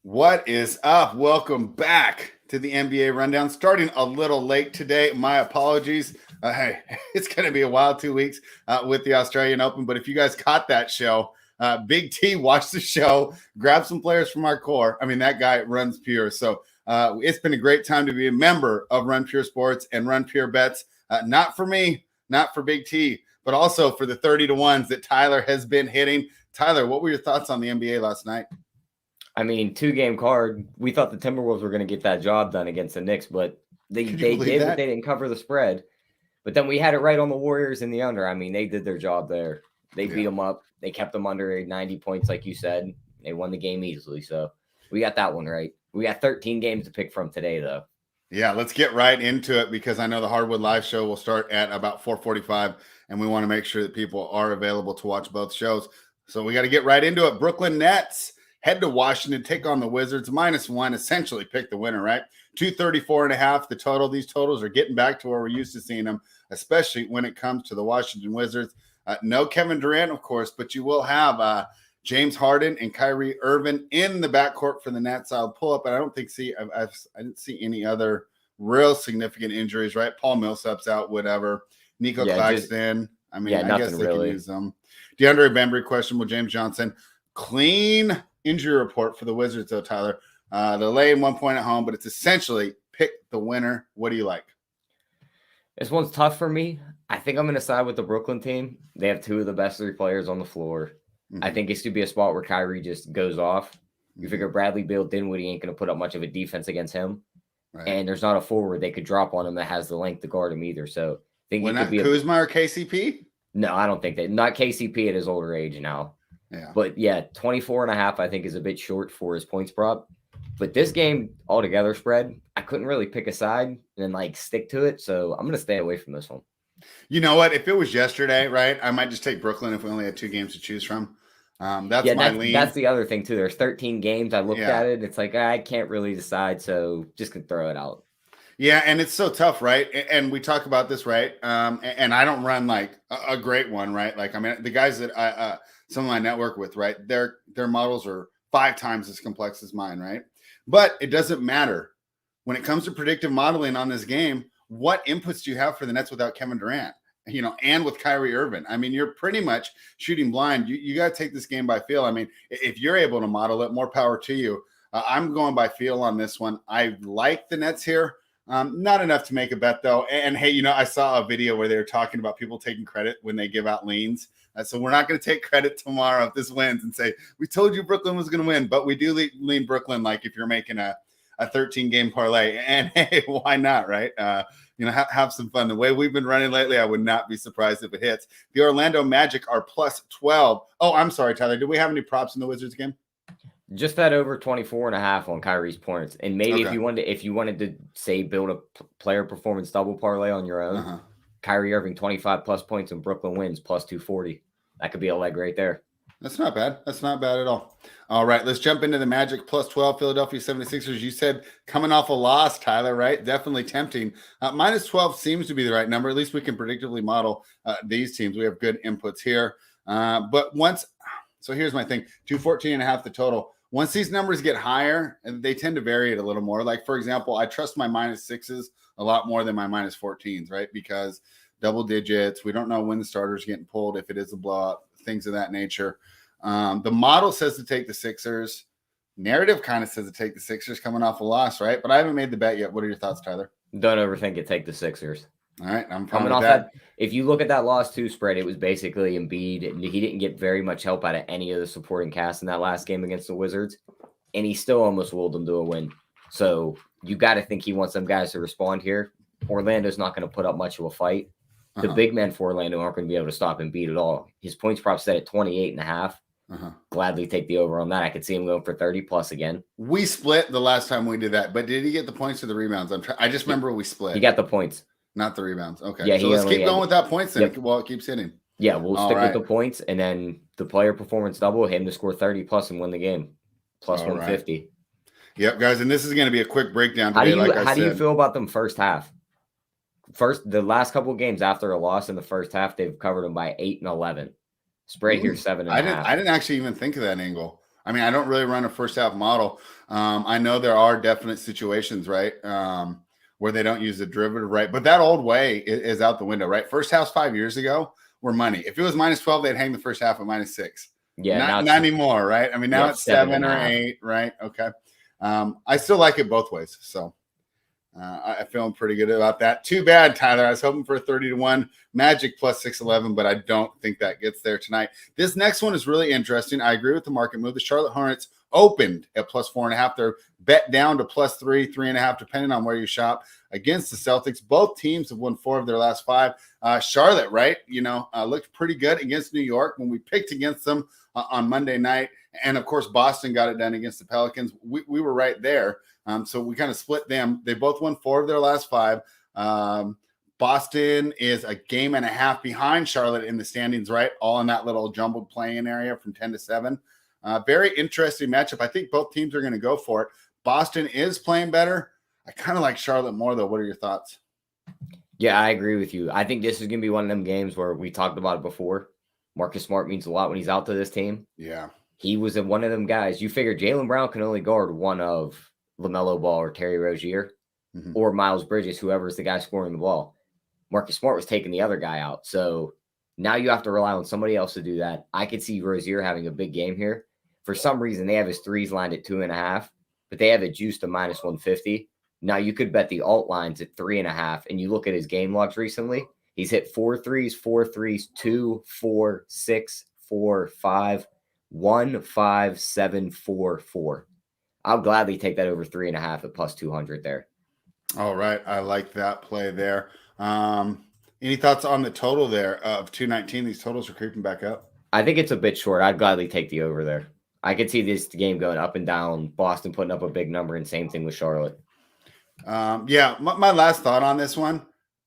What is up? Welcome back to the NBA Rundown. Starting a little late today. My apologies. Hey, it's going to be a wild 2 weeks with the Australian Open. But if you guys caught that show, Big T watched the show, grabbed some players from our core. I mean, that guy runs Pure. So it's been a great time to be a member of Run Pure Sports and Run Pure Bets. Not for me, not for Big T, but also for the 30-to-1s that Tyler has been hitting. Tyler, what were your thoughts on the NBA last night? I mean, 2-game card. We thought the Timberwolves were going to get that job done against the Knicks, but they did, but they didn't cover the spread. But then we had it right on the Warriors in the under. I mean, they did their job there. They beat them up. They kept them under 90 points, like you said. They won the game easily. So we got that one right. We got 13 games to pick from today, though. Yeah, let's get right into it because I know the Hardwood Live show will start at about 4:45, and we want to make sure that people are available to watch both shows. So we got to get right into it. Brooklyn Nets head to Washington, take on the Wizards, -1, essentially pick the winner, right? 234.5, the total. These totals are getting back to where we're used to seeing them, especially when it comes to the Washington Wizards. No Kevin Durant, of course, but you will have James Harden and Kyrie Irving in the backcourt for the Nets. I'll pull up, but I don't think I didn't see any other real significant injuries, right? Paul Millsap's out, whatever. Nico Claxton. I guess they can use them. DeAndre Bembry, questionable. James Johnson. Clean injury report for the Wizards, though, Tyler. They're laying 1 point at home, but it's essentially pick the winner. What do you like? This one's tough for me. I think I'm going to side with the Brooklyn team. They have two of the best three players on the floor. Mm-hmm. I think it's to be a spot where Kyrie just goes off. You figure Bradley Beal, Dinwiddie ain't going to put up much of a defense against him. Right. And there's not a forward they could drop on him that has the length to guard him either. So I think it could be Kuzma or KCP? No, I don't think that. Not KCP at his older age now. Yeah. But yeah, 24.5 I think is a bit short for his points prop. But this game altogether spread, I couldn't really pick a side and stick to it. So I'm going to stay away from this one. You know what? If it was yesterday, right, I might just take Brooklyn if we only had 2 games to choose from. That's my lean. That's the other thing, too. There's 13 games. I looked at it. It's like, I can't really decide. So just can throw it out. Yeah, and it's so tough, right? And we talk about this, right? And I don't run a great one, right? The guys that some of my network with, right? Their models are 5 times as complex as mine, right? But it doesn't matter. When it comes to predictive modeling on this game, what inputs do you have for the Nets without Kevin Durant? And with Kyrie Irving? I mean, you're pretty much shooting blind. You got to take this game by feel. I mean, if you're able to model it, more power to you. I'm going by feel on this one. I like the Nets here. Not enough to make a bet, though. And hey, I saw a video where they were talking about people taking credit when they give out leans. So we're not going to take credit tomorrow if this wins and say, we told you Brooklyn was going to win, but we do lean Brooklyn if you're making a 13-game parlay. And hey, why not, right? Have some fun. The way we've been running lately, I would not be surprised if it hits. The Orlando Magic are +12. Oh, I'm sorry, Tyler. Do we have any props in the Wizards game? Just that over 24.5 on Kyrie's points. And maybe if you wanted to say build a player performance double parlay on your own, Kyrie Irving 25+ points and Brooklyn wins +240. That could be a leg right there. That's not bad. That's not bad at all. All right, let's jump into the Magic +12 Philadelphia 76ers. You said coming off a loss, Tyler, right? Definitely tempting. -12 seems to be the right number. At least we can predictively model these teams. We have good inputs here. So here's my thing. 214.5 the total. Once these numbers get higher, and they tend to vary it a little more. For example, I trust my -6s a lot more than my -14s, right? Because double digits, we don't know when the starter's getting pulled, if it is a blowout, things of that nature. The model says to take the Sixers. Narrative kind of says to take the Sixers coming off a loss, right? But I haven't made the bet yet. What are your thoughts, Tyler? Don't overthink it. Take the Sixers. All right, I'm coming off that. If you look at that -2 spread, it was basically Embiid. He didn't get very much help out of any of the supporting cast in that last game against the Wizards, and he still almost willed them to a win. So you got to think he wants them guys to respond here. Orlando's not going to put up much of a fight. The big men for Orlando aren't going to be able to stop Embiid at all. His points prop set at 28.5. Gladly take the over on that. I could see him going for 30+ again. We split the last time we did that, but did he get the points or the rebounds? I just remember we split. He got the points. Not the rebounds. Okay. Yeah, so let's keep going with that points then while it keeps hitting. Yeah, we'll stick with the points, and then the player performance double, him to score 30+ and win the game. +150. Right. Yep, guys, and this is going to be a quick breakdown today. How do you feel about them first half? The last couple of games after a loss in the first half, they've covered them by 8 and 11. Spread here 7.5. I didn't actually even think of that angle. I mean, I don't really run a first half model. I know there are definite situations, right, where they don't use the derivative, right? But that old way is out the window, right? First halves 5 years ago were money. If it was -12, they'd hang the first half at -6. Yeah, not anymore, right? I mean, now it's 7 or 8, right? Okay. I still like it both ways, so I'm feeling pretty good about that. Too bad, Tyler. I was hoping for a 30-1 Magic plus 611, but I don't think that gets there tonight. This next one is really interesting. I agree with the market move. The Charlotte Hornets opened at plus 4.5. They're bet down to plus 3, 3.5, depending on where you shop, against the Celtics. Both teams have won 4 of their last 5. Charlotte, right, looked pretty good against New York when we picked against them on Monday night. And, of course, Boston got it done against the Pelicans. We were right there. So we kind of split them. They both won 4 of their last 5. Boston is a game and a half behind Charlotte in the standings, right? All in that little jumbled playing area from 10 to 7. Very interesting matchup. I think both teams are going to go for it. Boston is playing better. I kind of like Charlotte more, though. What are your thoughts? Yeah, I agree with you. I think this is going to be one of them games where we talked about it before. Marcus Smart means a lot when he's out to this team. Yeah. He was one of them guys. You figure Jaylen Brown can only guard one of LaMelo Ball or Terry Rozier or Miles Bridges, whoever's the guy scoring the ball. Marcus Smart was taking the other guy out. So now you have to rely on somebody else to do that. I could see Rozier having a big game here. For some reason, they have his threes lined at 2.5, but they have it juiced to -150. Now you could bet the alt lines at 3.5, and you look at his game logs recently. He's hit 4 threes, 2, 4, 6, 4, 5, 1, 5, 7, 4, 4. I'll gladly take that over 3.5 at plus 200 there. All right. I like that play there. Any thoughts on the total there of 219? These totals are creeping back up. I think it's a bit short. I'd gladly take the over there. I could see this game going up and down, Boston putting up a big number, and same thing with Charlotte. My last thought on this one,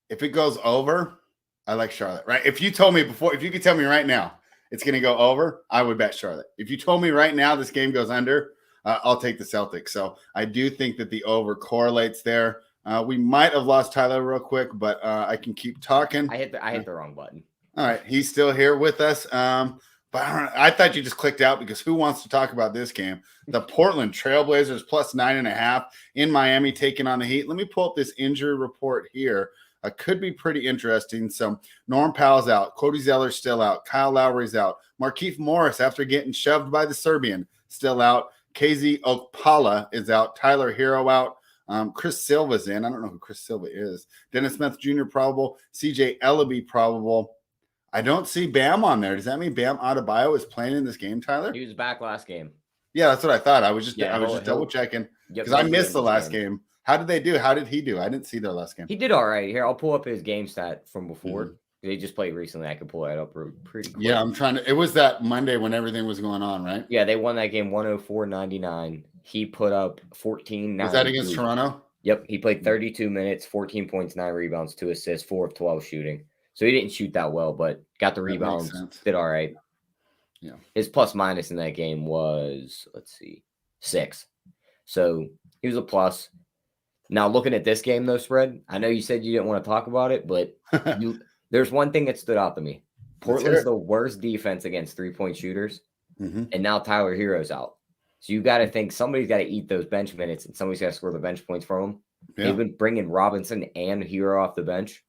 if it goes over, I like Charlotte, right? If you told me before, if you could tell me right now it's going to go over, I would bet Charlotte. If you told me right now this game goes under, I'll take the Celtics. So I do think that the over correlates there. We might have lost Tyler real quick, but I can keep talking. I hit the wrong button. All right, he's still here with us. But I thought you just clicked out because who wants to talk about this game? The Portland Trailblazers plus 9.5 in Miami taking on the Heat. Let me pull up this injury report here. Could be pretty interesting. So Norm Powell's out. Cody Zeller's still out. Kyle Lowry's out. Markieff Morris, after getting shoved by the Serbian, still out. KZ Okpala is out. Tyler Hero out. Chris Silva's in. I don't know who Chris Silva is. Dennis Smith Jr. probable. CJ Ellaby probable. I don't see Bam on there. Does that mean Bam Adebayo is playing in this game, Tyler? He was back last game. Yeah, that's what I thought. I was just double checking because I missed the last game. How did they do? How did he do? I didn't see their last game. He did all right. Here, I'll pull up his game stat from before. They just played recently. I could pull that up pretty quick. Yeah, I'm trying to. It was that Monday when everything was going on, right? Yeah, they won that game 104-99. He put up 14. Was that against Toronto? Yep. He played 32 minutes, 14 points, 9 rebounds, 2 assists, 4 of 12 shooting. So he didn't shoot that well, but got the rebounds, did all right. Yeah. His plus minus in that game was, 6. So he was a plus. Now, looking at this game, though, Spread, I know you said you didn't want to talk about it, but there's one thing that stood out to me. Portland's the worst defense against 3-point shooters, and now Tyler Hero's out. So you got to think somebody's got to eat those bench minutes, and somebody's got to score the bench points from them. Yeah. They've been bringing Robinson and Hero off the bench.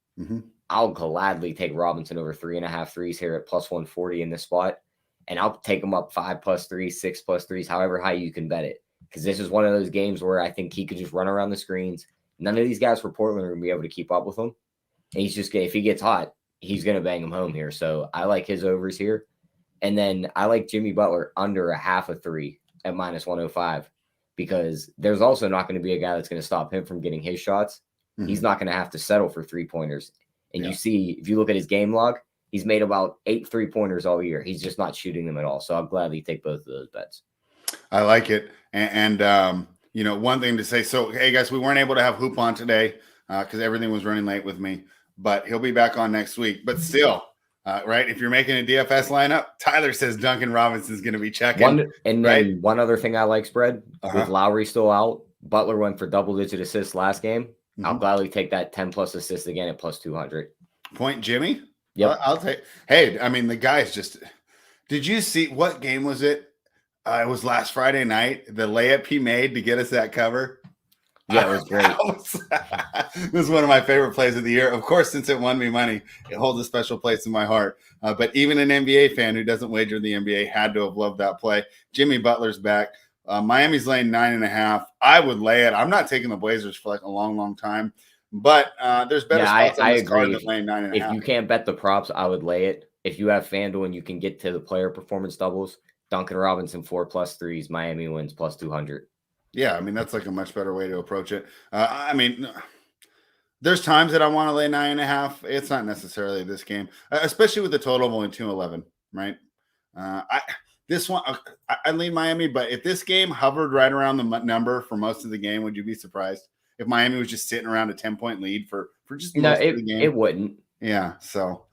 I'll gladly take Robinson over 3.5 threes here at plus 140 in this spot, and I'll take him up 5 plus 3s, 6 plus 3s, however high you can bet it. Because this is one of those games where I think he could just run around the screens. None of these guys for Portland are going to be able to keep up with him. And he's just, if he gets hot, he's going to bang him home here. So I like his overs here. And then I like Jimmy Butler under 0.5 3 at minus 105, because there's also not going to be a guy that's going to stop him from getting his shots. He's not going to have to settle for 3-pointers. And you see, if you look at his game log, he's made about 8 3-pointers all year. He's just not shooting them at all. So I'll gladly take both of those bets. I like it. And one thing to say. So, hey, guys, we weren't able to have Hoop on today because everything was running late with me. But he'll be back on next week. But still, right, if you're making a DFS lineup, Tyler says Duncan Robinson's going to be checking. Then one other thing I like, Spread, with Lowry still out, Butler went for double-digit assists last game. I'll gladly take that 10-plus assists again at plus 200. Point Jimmy? Yep. I'll take – hey, I mean, the guy's just – did you see – what game was it? It was last Friday night. The layup he made to get us that cover. Yeah, it was great. This is one of my favorite plays of the year. Of course, since it won me money, it holds a special place in my heart. But even an NBA fan who doesn't wager in the NBA had to have loved that play. Jimmy Butler's back. Miami's laying 9.5. I would lay it. I'm not taking the Blazers for like a long, long time. But there's better spots on this card than laying 9.5. If you can't bet the props, I would lay it. If you have FanDuel and you can get to the player performance doubles, Duncan Robinson 4+ threes, Miami wins plus 200. Yeah, I mean, that's like a much better way to approach it. I mean, there's times that I want to lay 9.5. It's not necessarily this game, especially with the total of only 211, right? I lean Miami, but if this game hovered right around the number for most of the game, would you be surprised if Miami was just sitting around a 10-point lead for just most of the game? It wouldn't. Yeah, so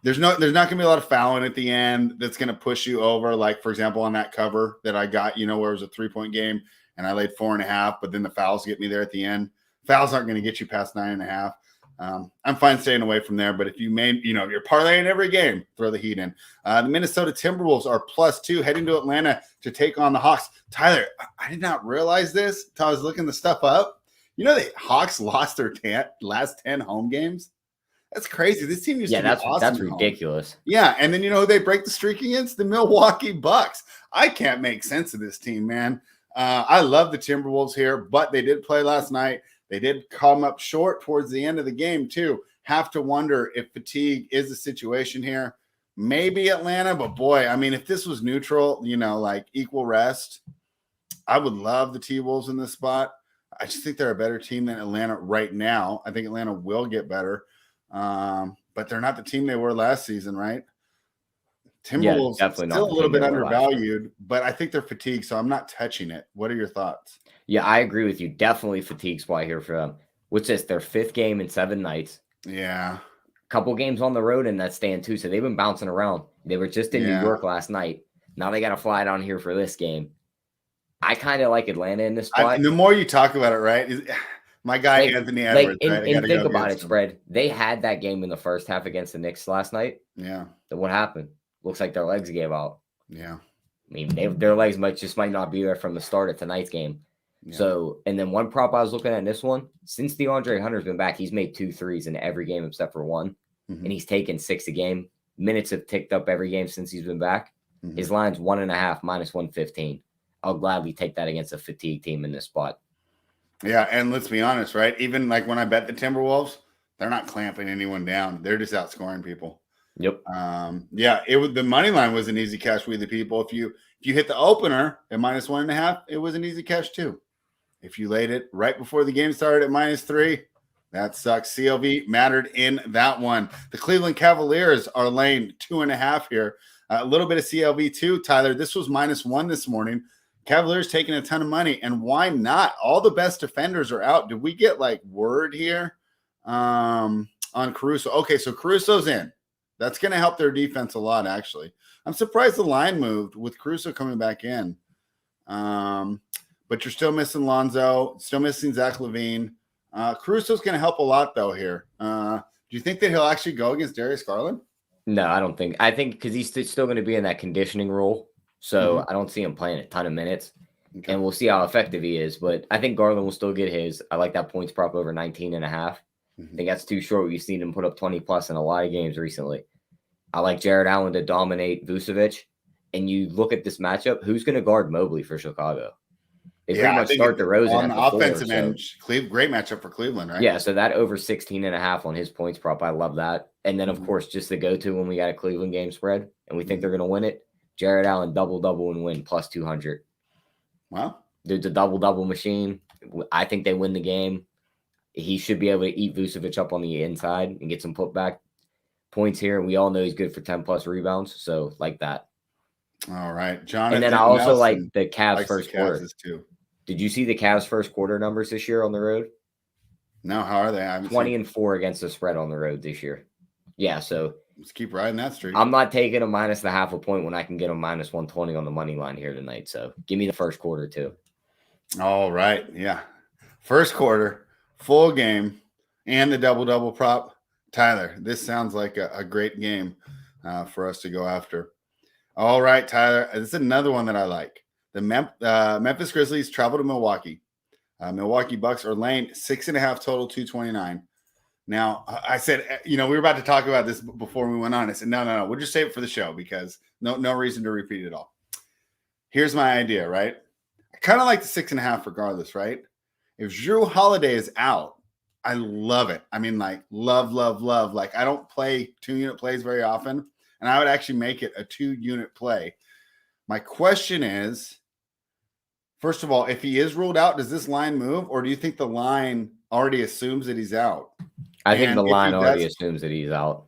there's not going to be a lot of fouling at the end that's going to push you over. Like, for example, on that cover that I got, where it was a 3-point game and I laid 4.5, but then the fouls get me there at the end. Fouls aren't going to get you past 9.5. I'm fine staying away from there, but if you if you're parlaying every game, throw the Heat in. The Minnesota Timberwolves are +2 heading to Atlanta to take on the Hawks. Tyler, I did not realize this until I was looking the stuff up. The Hawks lost their last 10 home games. That's crazy. This team used to be awesome. That's ridiculous. Yeah, and then who they break the streak against? The Milwaukee Bucks. I can't make sense of this team, man. I love the Timberwolves here, but they did play last night. They did come up short towards the end of the game, too. Have to wonder if fatigue is the situation here. Maybe Atlanta, but boy, I mean, if this was neutral, like equal rest, I would love the T-Wolves in this spot. I just think they're a better team than Atlanta right now. I think Atlanta will get better. But they're not the team they were last season, right? Timberwolves still a little bit undervalued, but I think they're fatigued, so I'm not touching it. What are your thoughts? Yeah, I agree with you. Definitely fatigue spot here for them. What's this? Their 5th game in 7 nights. Yeah. Couple games on the road in that stand too, so they've been bouncing around. They were just in New York last night. Now they got to fly down here for this game. I kind of like Atlanta in this spot. The more you talk about it, right? My guy Anthony Edwards. And think about it, spread. They had that game in the first half against the Knicks last night. Yeah. Then what happened? Looks like their legs gave out. Yeah. I mean, their legs might not be there from the start of tonight's game. Yeah. So, and then one prop I was looking at in this one, since Deandre Hunter's been back, he's made 2 threes in every game except for one, and he's taken 6 a game. Minutes have ticked up every game since he's been back. His line's 1.5 minus 115. I'll gladly take that against a fatigue team in this spot. Yeah, and let's be honest, right? Even like when I bet the Timberwolves, they're not clamping anyone down. They're just outscoring people. Yep. Yeah, the money line was an easy cash with the people. If you hit the opener at minus 1.5, it was an easy cash too. If you laid it right before the game started at -3, that sucks. CLV mattered in that one. The Cleveland Cavaliers are laying 2.5 here. A little bit of CLV too, Tyler. This was -1 this morning. Cavaliers taking a ton of money, and why not? All the best defenders are out. Did we get word here on Caruso? Okay, so Caruso's in. That's going to help their defense a lot, actually. I'm surprised the line moved with Caruso coming back in. But you're still missing Lonzo, still missing Zach LaVine. Caruso's going to help a lot, though, here. Do you think that he'll actually go against Darius Garland? No, I don't think. I think because he's still going to be in that conditioning role. So I don't see him playing a ton of minutes. Okay. And we'll see how effective he is. But I think Garland will still get his. I like that points prop over 19.5. I think that's too short. We've seen him put up 20+ in a lot of games recently. I like Jared Allen to dominate Vucevic. And you look at this matchup, who's going to guard Mobley for Chicago? They pretty much start DeRozan on the offensive end. Great matchup for Cleveland, right? Yeah, so that over 16.5 on his points prop, I love that. And then, of course, just the go-to when we got a Cleveland game spread and we think they're going to win it, Jared Allen double and win plus 200. Wow. Dude's a double machine. I think they win the game. He should be able to eat Vucevic up on the inside and get some putback points here. And we all know he's good for 10+ rebounds. So like that. All right, John. And then I also like the Cavs first quarter. Too. Did you see the Cavs first quarter numbers this year on the road? No, how are they? 20-4 against the spread on the road this year. Yeah, so let's keep riding that streak. I'm not taking a minus the 0.5 point when I can get a minus 120 on the money line here tonight. So give me the first quarter too. All right, yeah, first quarter, full game, and the double prop. Tyler, this sounds like a great game for us to go after. All right, Tyler. This is another one that I like. The Memphis Grizzlies travel to Milwaukee. Milwaukee Bucks are laying 6.5 total, 229. Now, I said, we were about to talk about this before we went on. I said, no. We'll just save it for the show because no reason to repeat it all. Here's my idea, right? I kind of like the 6.5 regardless, right? If Jrue Holiday is out, I love it. I mean, like, love. Like, I don't play 2-unit plays very often, and I would actually make it a 2-unit play. My question is, first of all, if he is ruled out, does this line move, or do you think the line already assumes that he's out? I think the line already assumes that he's out.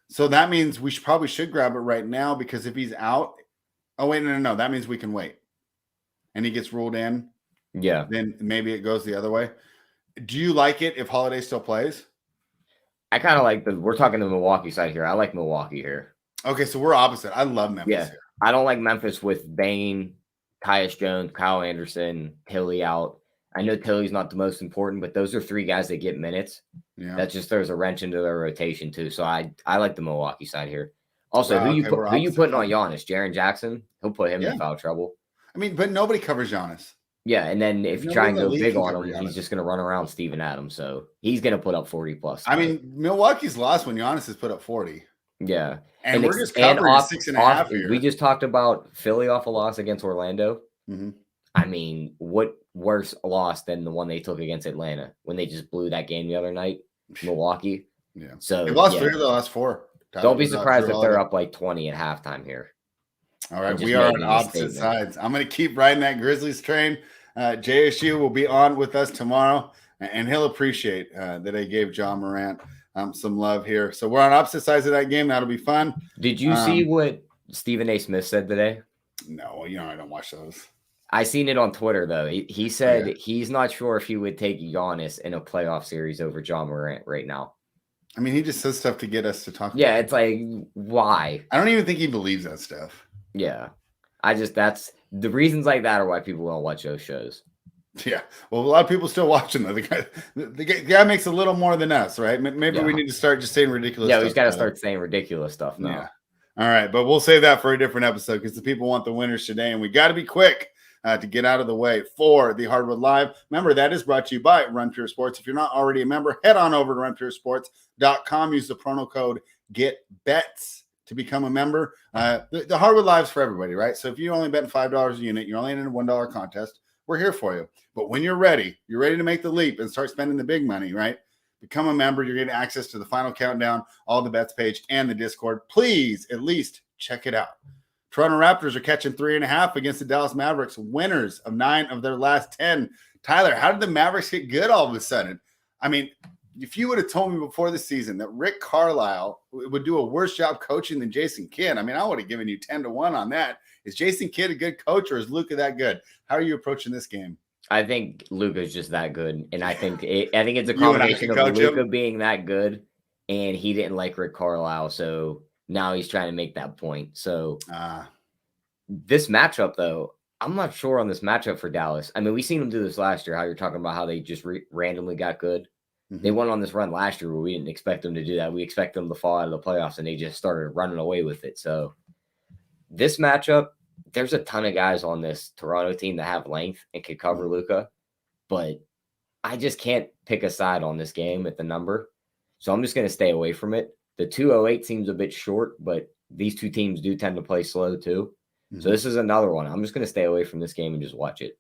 So that means we probably should grab it right now, because if he's out, oh, wait, no. That means we can wait. And he gets ruled in. Yeah. Then maybe it goes the other way. Do you like it if Holiday still plays? I kind of like we're talking the Milwaukee side here. I like Milwaukee here. Okay, so we're opposite. I love Memphis here. I don't like Memphis with Bane, Tyus Jones, Kyle Anderson, Tilly out. I know Tilly's not the most important, but those are 3 guys that get minutes. Yeah. That just throws a wrench into their rotation too. So I like the Milwaukee side here. Also, who you putting on Giannis? Jaren Jackson? He'll put him in foul trouble. I mean, but nobody covers Giannis. Yeah, and then if you try and go big on him, he's just going to run around Steven Adams. So he's going to put up 40 plus. I mean, Milwaukee's lost when Giannis has put up 40. Yeah. And we're just covering 6.5 here. We just talked about Philly off a loss against Orlando. Mm-hmm. I mean, what worse loss than the one they took against Atlanta when they just blew that game the other night? Milwaukee. Yeah. So they lost 3 of the last 4. Don't be surprised if they're up like 20 at halftime here. All right, we are on opposite sides. I'm going to keep riding that Grizzlies train. JSU will be on with us tomorrow, and he'll appreciate that I gave John Morant some love here. So we're on opposite sides of that game. That'll be fun. Did you see what Stephen A. Smith said today? No, I don't watch those. I seen it on Twitter, though. He said he's not sure if he would take Giannis in a playoff series over John Morant right now. I mean, he just says stuff to get us to talk about it. It's like, why? I don't even think he believes that stuff. Yeah. That's the reasons like that are why people don't watch those shows. Yeah. Well, a lot of people still watch them. The guy makes a little more than us, right? Maybe we need to start just saying ridiculous stuff. Yeah, we've got to start saying ridiculous stuff now. Yeah. All right. But we'll save that for a different episode because the people want the winners today, and we got to be quick to get out of the way for the Hardwood Live. Remember, that is brought to you by Run Pure Sports. If you're not already a member, head on over to runpuresports.com. Use the promo code GETBETS to become a member. The Hardwood Live's for everybody, right? So if you only bet $5 a unit, you're only in a $1 contest, we're here for you. But when you're ready to make the leap and start spending the big money, right? Become a member. You're getting access to the final countdown, all the bets page, and the Discord. Please at least check it out. Toronto Raptors are catching 3.5 against the Dallas Mavericks, winners of 9 of their last 10. Tyler, how did the Mavericks get good all of a sudden? I mean, if you would have told me before the season that Rick Carlisle would do a worse job coaching than Jason Kidd, I mean, I would have given you 10-1 on that. Is Jason Kidd a good coach, or is Luka that good? How are you approaching this game? I think Luka's just that good, and I think it's a combination of Luka being that good, and he didn't like Rick Carlisle, so now he's trying to make that point. So this matchup, though, I'm not sure on this matchup for Dallas. I mean, we seen them do this last year. How you're talking about how they just randomly got good. They went on this run last year where we didn't expect them to do that. We expect them to fall out of the playoffs, and they just started running away with it. So this matchup, there's a ton of guys on this Toronto team that have length and could cover Luka, but I just can't pick a side on this game at the number. So I'm just going to stay away from it. The 208 seems a bit short, but these two teams do tend to play slow too. So this is another one. I'm just going to stay away from this game and just watch it.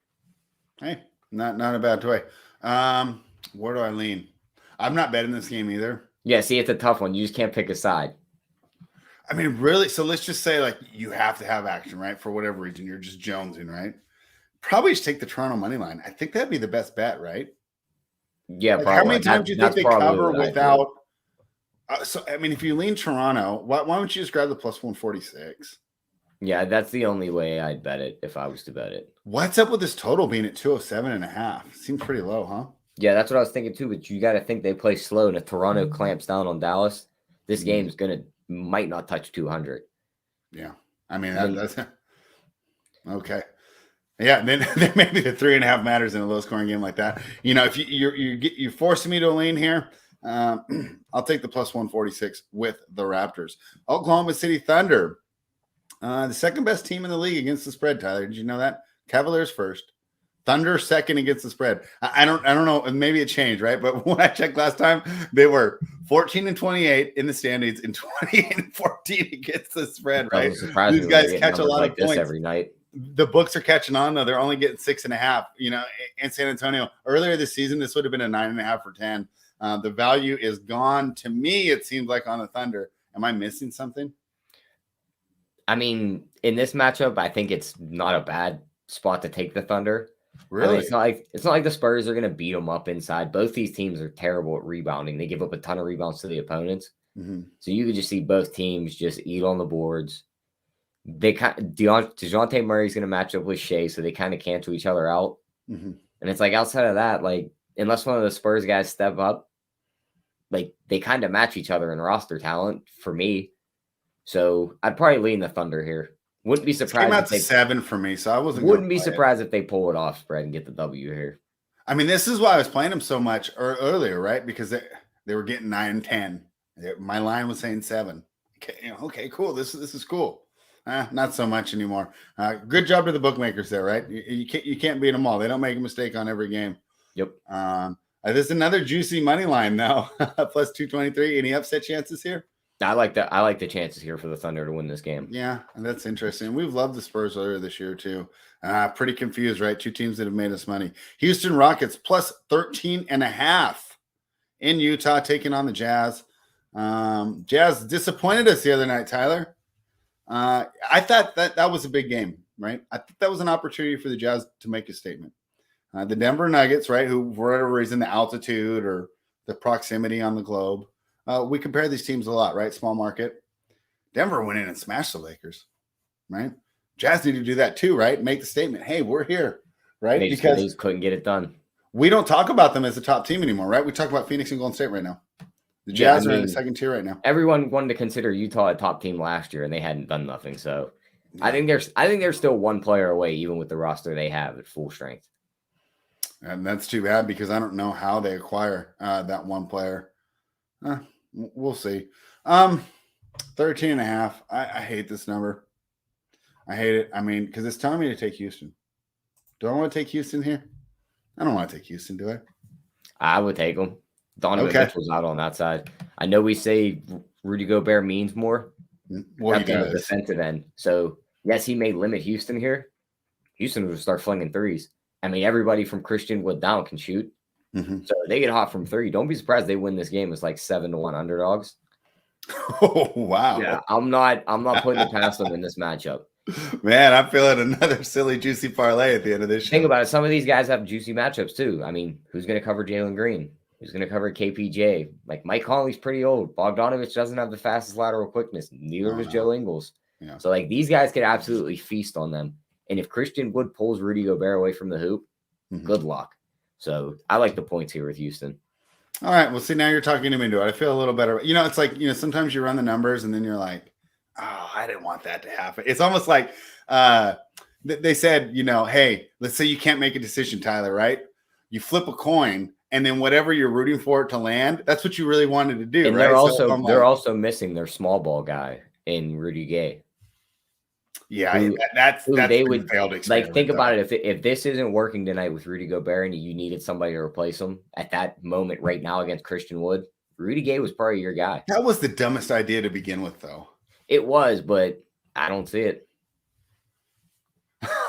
Hey, not a bad way. Where do I lean? I'm not betting this game either. Yeah, see, it's a tough one. You just can't pick a side. I mean, really? So let's just say, like, you have to have action, right? For whatever reason, you're just jonesing, right? Probably just take the Toronto money line. I think that'd be the best bet, right? Yeah, like, probably. How many times do you think they cover without? So, I mean, if you lean Toronto, why don't you just grab the plus 146? Yeah, that's the only way I'd bet it if I was to bet it. What's up with this total being at 207.5? Seems pretty low, huh? Yeah, that's what I was thinking too. But you got to think they play slow, and if Toronto clamps down on Dallas, this game's might not touch 200. Yeah, I mean that's okay. Yeah, then maybe the 3.5 matters in a low-scoring game like that. You know, if you're forcing me to lean here, I'll take the plus 146 with the Raptors. Oklahoma City Thunder The second best team in the league against the spread, Tyler. Did you know that? Cavaliers first. Thunder second against the spread. I don't know. Maybe it changed, right? But when I checked last time, they were 14-28 in the standings and 20-14 against the spread, right? These guys catch a lot of points every night. The books are catching on, though. They're only getting 6.5. You know, in San Antonio earlier this season, this would have been a 9.5 or 10. The value is gone. To me, it seems like on the Thunder. Am I missing something? I mean, in this matchup, I think it's not a bad spot to take the Thunder. Really? I mean, it's not like the Spurs are going to beat them up inside. Both these teams are terrible at rebounding. They give up a ton of rebounds to the opponents. Mm-hmm. So you could just see both teams just eat on the boards. DeJounte Murray's going to match up with Shea, so they kind of cancel each other out. Mm-hmm. And it's like outside of that, like unless one of the Spurs guys step up, like they kind of match each other in roster talent for me. So I'd probably lean the Thunder here. Wouldn't be surprised. Came out to 7 for me, so I wouldn't be surprised if they pull it off spread and get the W here. I mean, this is why I was playing them so much earlier, right? Because they were getting 9 and 10. My line was saying 7. Okay, cool. This is cool. Not so much anymore. Good job to the bookmakers there, right? You can't beat them all. They don't make a mistake on every game. Yep. There's another juicy money line now, plus 223. Any upset chances here? I like the chances here for the Thunder to win this game. Yeah, and that's interesting. We've loved the Spurs earlier this year too. Pretty confused, right? Two teams that have made us money. Houston Rockets plus 13.5 in Utah, taking on the Jazz. Jazz disappointed us the other night, Tyler. I thought that was a big game, right? I think that was an opportunity for the Jazz to make a statement. The Denver Nuggets, right, who for whatever reason, the altitude or the proximity on the globe, we compare these teams a lot, right? Small market. Denver went in and smashed the Lakers, right? Jazz need to do that too, right? Make the statement, hey, we're here, right? They just couldn't get it done. We don't talk about them as a top team anymore, right? We talk about Phoenix and Golden State right now. The Jazz are in the second tier right now. Everyone wanted to consider Utah a top team last year, and they hadn't done nothing. So yeah. I think they're still one player away, even with the roster they have at full strength. And that's too bad because I don't know how they acquire that one player. We'll see. 13.5. I hate this number. I hate it. I mean, because it's telling me to take Houston. Do I want to take Houston here? I don't want to take Houston, do I? I would take them. Donovan Mitchell's out on that side. I know we say Rudy Gobert means more. Well, he does. does. Defensive end. So, yes, he may limit Houston here. Houston will start flinging threes. I mean, everybody from Christian Wood down can shoot. Mm-hmm. So if they get hot from 3. Don't be surprised they win this game as like 7-1 underdogs. Oh, wow. Yeah, I'm not putting it past them in this matchup. Man, I'm feeling another silly, juicy parlay at the end of this show. Think about it. Some of these guys have juicy matchups too. I mean, who's going to cover Jalen Green? Who's going to cover KPJ? Like Mike Conley's pretty old. Bogdanovich doesn't have the fastest lateral quickness. Neither does Joe Ingles. Yeah. So like these guys could absolutely feast on them. And if Christian Wood pulls Rudy Gobert away from the hoop, good luck. So I like the points here with Houston. All right. Well, see, now you're talking to me into it. I feel a little better. You know, it's like, sometimes you run the numbers and then you're like, oh, I didn't want that to happen. It's almost like they said, hey, let's say you can't make a decision, Tyler, right? You flip a coin and then whatever you're rooting for it to land, that's what you really wanted to do, and right? They're also missing their small ball guy in Rudy Gay. Yeah, that's they would failed like think about it. If this isn't working tonight with Rudy Gobert and you needed somebody to replace him at that moment right now against Christian Wood, Rudy Gay was probably your guy. That was the dumbest idea to begin with, though. It was, but I don't see it.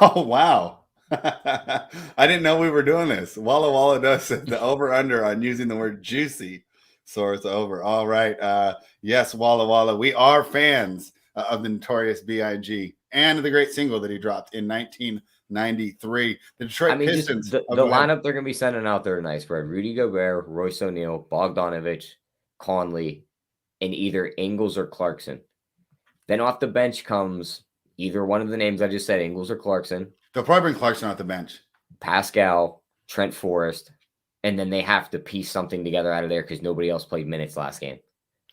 Oh wow! I didn't know we were doing this. Walla Walla does the over under on using the word juicy. So it's over. All right. Yes, Walla Walla. We are fans of the Notorious B.I.G. and the great single that he dropped in 1993. The Detroit Pistons. The lineup they're going to be sending out there tonight, spread Rudy Gobert, Royce O'Neal, Bogdanovich, Conley, and either Ingles or Clarkson. Then off the bench comes either one of the names I just said, Ingles or Clarkson. They'll probably bring Clarkson off the bench. Pascal, Trent Forrest, and then they have to piece something together out of there because nobody else played minutes last game.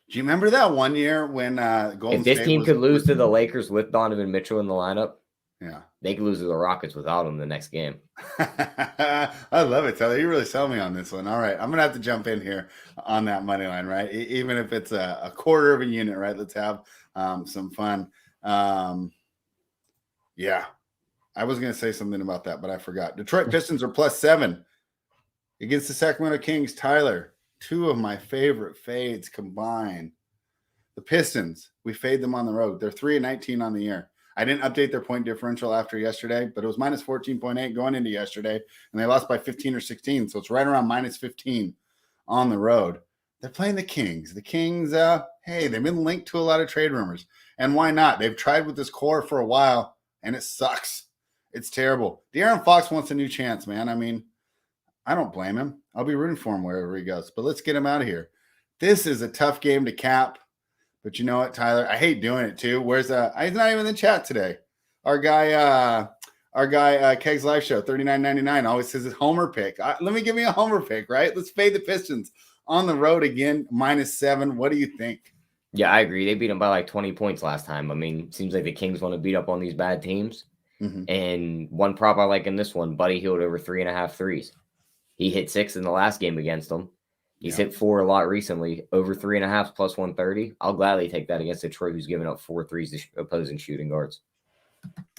Do you remember that one year when Golden State If this team could lose to the Lakers with Donovan Mitchell in the lineup, yeah, they could lose to the Rockets without him the next game. I love it, Tyler. You really sell me on this one. All right, I'm going to have to jump in here on that money line, right? Even if it's a quarter of a unit, right? Let's have some fun. Yeah. I was going to say something about that, but I forgot. Detroit Pistons are +7 against the Sacramento Kings. Tyler, two of my favorite fades combined. The Pistons, we fade them on the road. They're 3-19 on the year. I didn't update their point differential after yesterday, but it was minus 14.8 going into yesterday, and they lost by 15 or 16, so it's right around minus 15 on the road. They're playing the Kings. The Kings, hey, they've been linked to a lot of trade rumors, and why not? They've tried with this core for a while, and it sucks. It's terrible. De'Aaron Fox wants a new chance, man. I mean, I don't blame him. I'll be rooting for him wherever he goes, but let's get him out of here. This is a tough game to cap. But you know what, Tyler? I hate doing it too. He's not even in the chat today. Our guy, Kegs Live Show, $39.99, always says his homer pick. Let me give me a homer pick, right? Let's fade the Pistons on the road again, -7. What do you think? Yeah, I agree. They beat them by like 20 points last time. I mean, it seems like the Kings want to beat up on these bad teams. Mm-hmm. And one prop I like in this one, Buddy Hield over 3.5 threes. He hit 6 in the last game against them. He's hit 4 a lot recently, over 3.5 plus 130. I'll gladly take that against Detroit, who's giving up 4 threes to opposing shooting guards.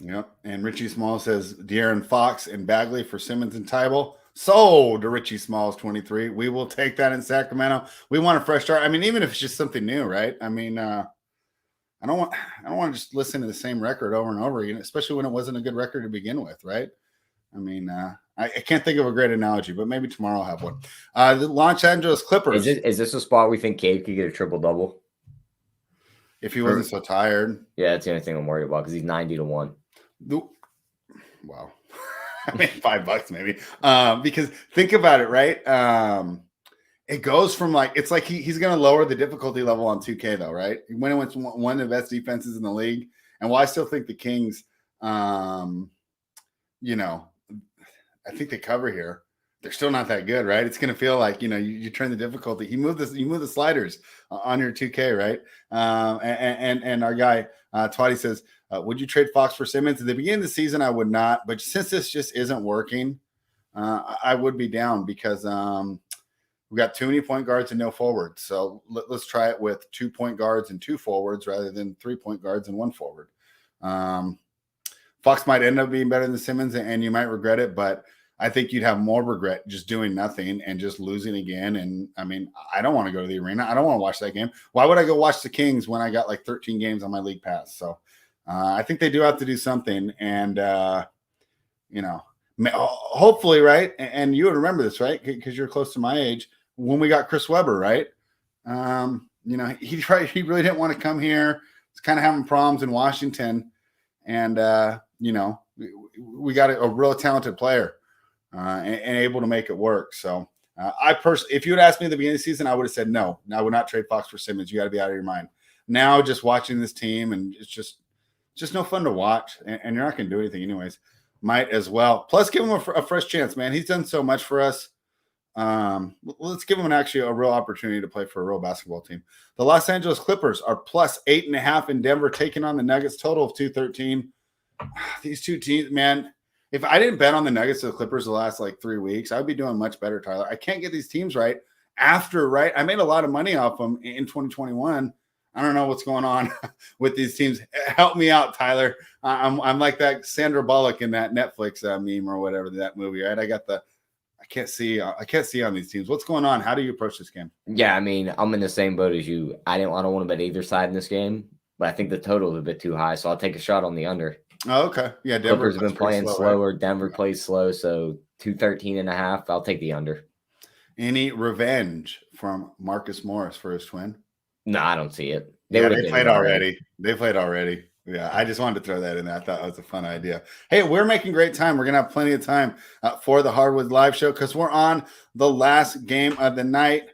Yep. And Richie Small says De'Aaron Fox and Bagley for Simmons and Tybal. Sold to Richie Smalls 23. We will take that in Sacramento. We want a fresh start. I mean, even if it's just something new, right? I mean, I don't want to just listen to the same record over and over again, especially when it wasn't a good record to begin with, right? I mean, I can't think of a great analogy, but maybe tomorrow I'll have one. The Los Angeles Clippers. Is this a spot we think Cade could get a triple-double? If he wasn't so tired. Yeah, that's the only thing I'm worried about because he's 90-1. Wow. I mean, $5 maybe. Because think about it, right? It goes from it's like he's going to lower the difficulty level on 2K though, right? When it went to one of the best defenses in the league. And while I still think the Kings, I think they cover here. They're still not that good, right? It's going to feel like, you turn the difficulty. You move the sliders on your 2K, right? And our guy, Twatty says, would you trade Fox for Simmons? At the beginning of the season, I would not. But since this just isn't working, I would be down because we got too many point guards and no forwards. So let's try it with 2 point guards and 2 forwards rather than 3 point guards and 1 forward. Fox might end up being better than Simmons, and you might regret it, but I think you'd have more regret just doing nothing and just losing again. And, I mean, I don't want to go to the arena. I don't want to watch that game. Why would I go watch the Kings when I got 13 games on my league pass? So I think they do have to do something. And, hopefully, right, and you would remember this, right, because you're close to my age, when we got Chris Webber, right, he really didn't want to come here. He's kind of having problems in Washington. And, we got a real talented player and able to make it work. So if you had asked me at the beginning of the season, I would have said no. I would not trade Fox for Simmons. You got to be out of your mind. Now just watching this team, and it's just no fun to watch, and you're not going to do anything anyways. Might as well. Plus, give him a fresh chance, man. He's done so much for us. Let's give him a real opportunity to play for a real basketball team. The Los Angeles Clippers are +8.5 in Denver, taking on the Nuggets, total of 213. These two teams, man, if I didn't bet on the Nuggets or the Clippers the last 3 weeks, I would be doing much better, Tyler. I can't get these teams right. I made a lot of money off them in 2021. I don't know what's going on with these teams. Help me out, Tyler. I'm like that Sandra Bullock in that Netflix meme or whatever, that movie, right? I can't see on these teams. What's going on? How do you approach this game? Yeah, I mean, I'm in the same boat as you. I don't want to bet either side in this game, but I think the total is a bit too high, so I'll take a shot on the under. Oh, okay. Yeah, Denver Clippers have been playing slower. Right? Denver plays slow, so 213.5. I'll take the under. Any revenge from Marcus Morris for his twin? No, I don't see it. They played already. They played already. Yeah, I just wanted to throw that in there. I thought that was a fun idea. Hey, we're making great time. We're going to have plenty of time for the Hardwood Live Show because we're on the last game of the night.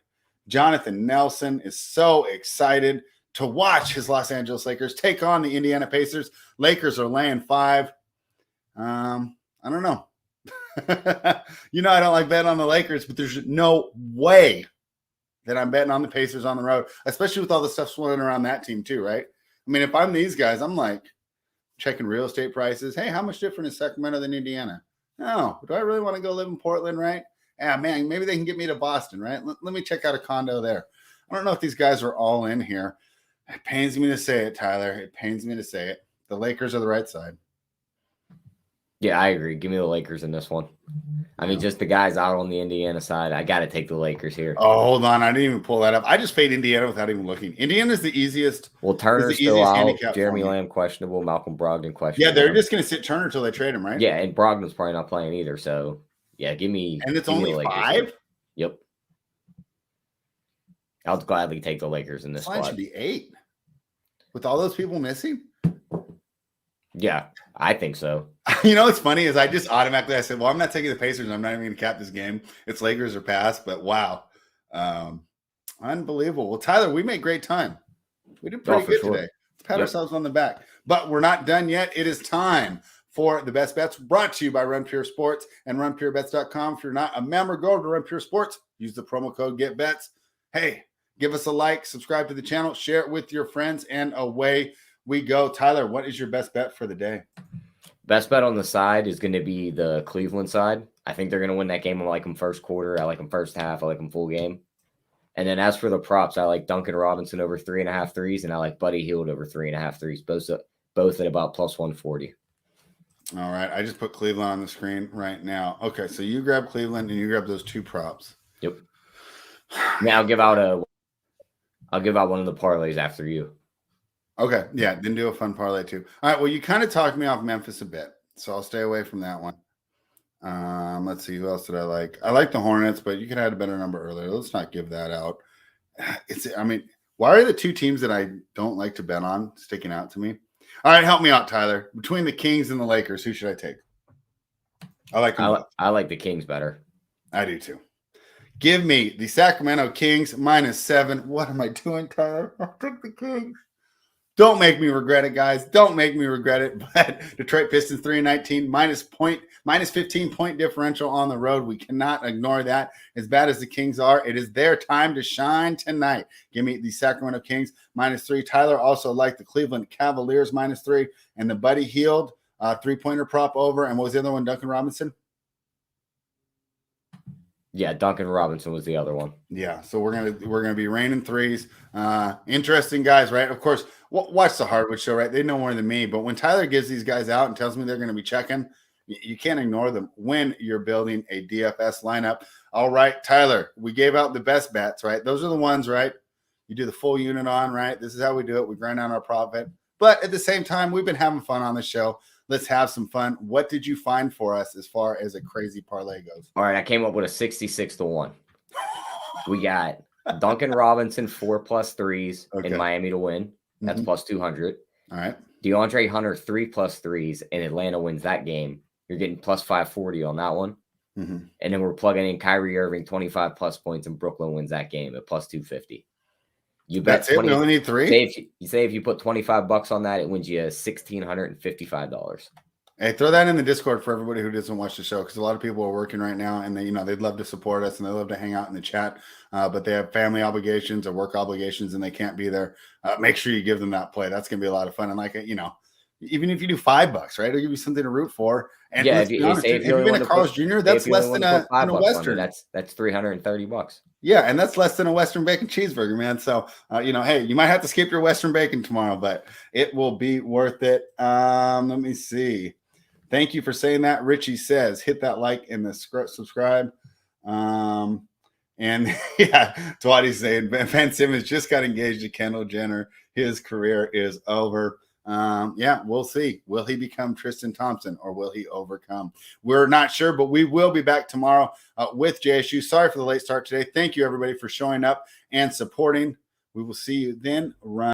Jonathan Nelson is so excited to watch his Los Angeles Lakers take on the Indiana Pacers. Lakers are laying 5. I don't know. I don't like betting on the Lakers, but there's no way that I'm betting on the Pacers on the road, especially with all the stuff swirling around that team too, right? I mean, if I'm these guys, I'm checking real estate prices. Hey, how much different is Sacramento than Indiana? No, do I really want to go live in Portland, right? Yeah, man, maybe they can get me to Boston, right? Let me check out a condo there. I don't know if these guys are all in here. It pains me to say it, Tyler. It pains me to say it. The Lakers are the right side. Yeah, I agree. Give me the Lakers in this one. I mean, just the guys out on the Indiana side. I got to take the Lakers here. Oh, hold on. I didn't even pull that up. I just fade Indiana without even looking. Indiana's the easiest. Well, Turner's still out. Handicap Jeremy Lamb questionable. Malcolm Brogdon questionable. Yeah, they're just going to sit Turner until they trade him, right? Yeah, and Brogdon's probably not playing either. So, yeah, give me. And it's only 5? Here. Yep. I'll gladly take the Lakers in this squad. Should be 8. With all those people missing? Yeah, I think so. You know what's funny is I just automatically I said, well, I'm not taking the Pacers. I'm not even going to cap this game. It's Lakers or pass. But wow, unbelievable. Well, Tyler, we made great time. We did pretty good today. Let's pat ourselves on the back. But we're not done yet. It is time for the best bets, brought to you by Run Pure Sports and RunPureBets.com. If you're not a member, go over to Run Pure Sports. Use the promo code GetBets. Hey, give us a like, subscribe to the channel, share it with your friends, and away we go. Tyler, what is your best bet for the day? Best bet on the side is going to be the Cleveland side. I think they're going to win that game. I like them first quarter. I like them first half. I like them full game. And then as for the props, I like Duncan Robinson over 3.5 threes, and I like Buddy Hield over 3.5 threes, both at about plus 140. All right. I just put Cleveland on the screen right now. Okay, so you grab Cleveland and you grab those 2 props. Yep. Now I'll give out one of the parlays after you. Okay. Yeah. Then do a fun parlay too. All right. Well, you kind of talked me off Memphis a bit, so I'll stay away from that one. Let's see. Who else did I like? I like the Hornets, but you could have had a better number earlier. Let's not give that out. Why are the 2 teams that I don't like to bet on sticking out to me? All right. Help me out, Tyler. Between the Kings and the Lakers, who should I take? I like them. I like the Kings better. I do too. Give me the Sacramento Kings -7. What am I doing, Tyler? I'll take the Kings. Don't make me regret it, guys. Don't make me regret it. But Detroit Pistons 3-19 minus 15 point differential on the road. We cannot ignore that. As bad as the Kings are, it is their time to shine tonight. Give me the Sacramento Kings -3. Tyler also liked the Cleveland Cavaliers -3 and the Buddy Hield 3-pointer prop over. And what was the other one? Duncan Robinson. Yeah, Duncan Robinson was the other one. Yeah, so we're gonna be raining threes. Interesting guys, right? Of course, watch the Hardwood Show, right? They know more than me, but when Tyler gives these guys out and tells me they're going to be checking, you can't ignore them when you're building a DFS lineup. All right, Tyler, we gave out the best bets, right? Those are the ones, right? You do the full unit on, right? This is how we do it. We grind down our profit, but at the same time, we've been having fun on the show. Let's have some fun. What did you find for us as far as a crazy parlay goes? All right, I came up with a 66-1. We got Duncan Robinson 4+ threes in Miami to win. That's plus 200. All right. Deandre Hunter 3+ threes and Atlanta wins that game. You're getting plus 540 on that one. Mm-hmm. And then we're plugging in Kyrie Irving 25+ points and Brooklyn wins that game at plus 250. You bet. That's 20, it. We only need 3. Say if you put $25 on that, it wins you $1,655. Hey, throw that in the Discord for everybody who doesn't watch the show, because a lot of people are working right now, and they'd love to support us and they love to hang out in the chat, but they have family obligations or work obligations and they can't be there. Make sure you give them that play. That's gonna be a lot of fun. And even if you do $5, right, it'll give you something to root for. And yeah, if you've been a Carl's Jr., that's less than a Western. That's $330. Yeah, and that's less than a Western bacon cheeseburger, man. So, hey, you might have to skip your Western bacon tomorrow, but it will be worth it. Let me see. Thank you for saying that. Richie says, hit that like and the subscribe. And yeah, Twatty's saying, Ben Simmons just got engaged to Kendall Jenner. His career is over. Yeah, we'll see. Will he become Tristan Thompson or will he overcome? We're not sure, but we will be back tomorrow with JSU. Sorry for the late start today. Thank you, everybody, for showing up and supporting. We will see you then. Run.